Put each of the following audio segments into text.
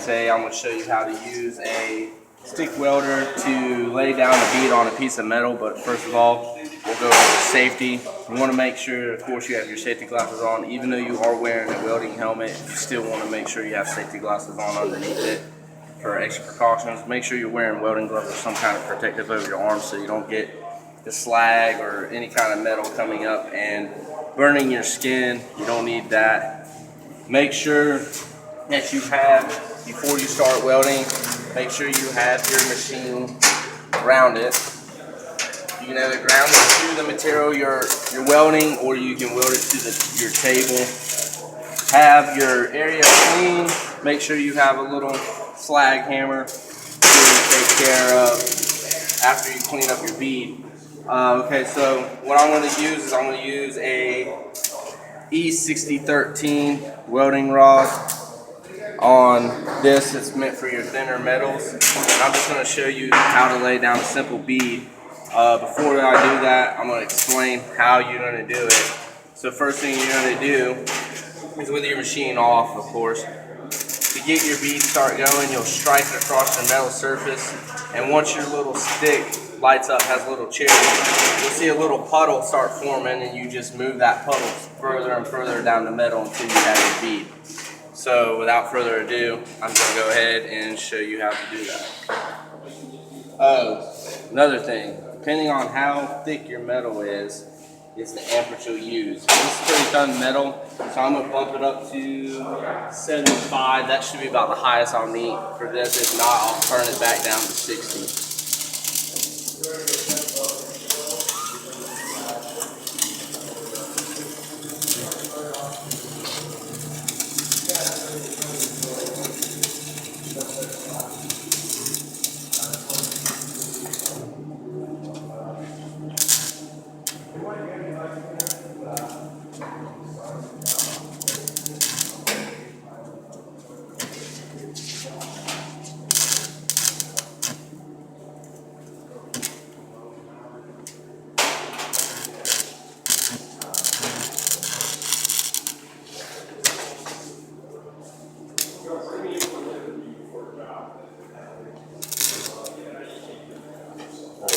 today I'm going to show you how to use a stick welder to lay down a bead on a piece of metal. But first of all, we'll go over safety. You want to make sure, of course, you have your safety glasses on. Even though you are wearing a welding helmet, you still want to make sure you have safety glasses on underneath it for extra precautions. Make sure you're wearing welding gloves or some kind of protective over your arms so you don't get the slag or any kind of metal coming up and burning your skin. You don't need that. Make sure that you have, before you start welding, make sure you have your machine grounded. You can either ground it to the material you're welding, or you can weld it to your table. Have your area clean. Make sure you have a little slag hammer to take care of after you clean up your bead. Okay, so what I'm going to use is I'm going to use a E6013 welding rod on this. It's meant for your thinner metals. And I'm just going to show you how to lay down a simple bead. Before I do that, I'm going to explain how you're going to do it. So first thing you're going to do is, with your machine off, of course, to get your bead start going, you'll strike it across the metal surface. And once your little stick lights up, has a little cherry, you'll see a little puddle start forming, and you just move that puddle further and further down the metal until you have your bead. So without further ado, I'm going to go ahead and show you how to do that. Another thing, depending on how thick your metal is the amperage you'll use. This is pretty thin metal, so I'm going to bump it up to 75. That should be about the highest I'll need for this. If not, I'll turn it back down to 60.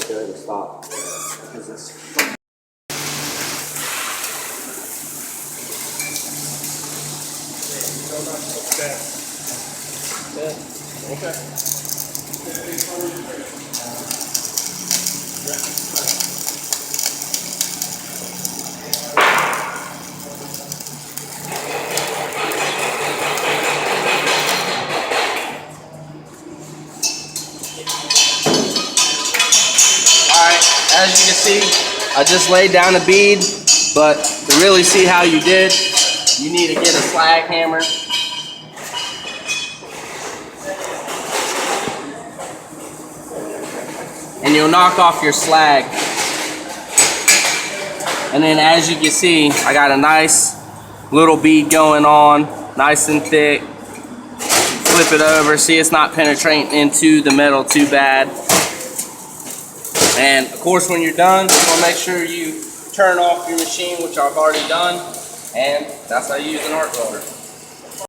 Go ahead and stop. Because this as you can see, I just laid down a bead, but to really see how you did, you need to get a slag hammer. And you'll knock off your slag. And then as you can see, I got a nice little bead going on, nice and thick. Flip it over, see it's not penetrating into the metal too bad. And of course, when you're done, you want to make sure you turn off your machine, which I've already done, and that's how you use an arc welder.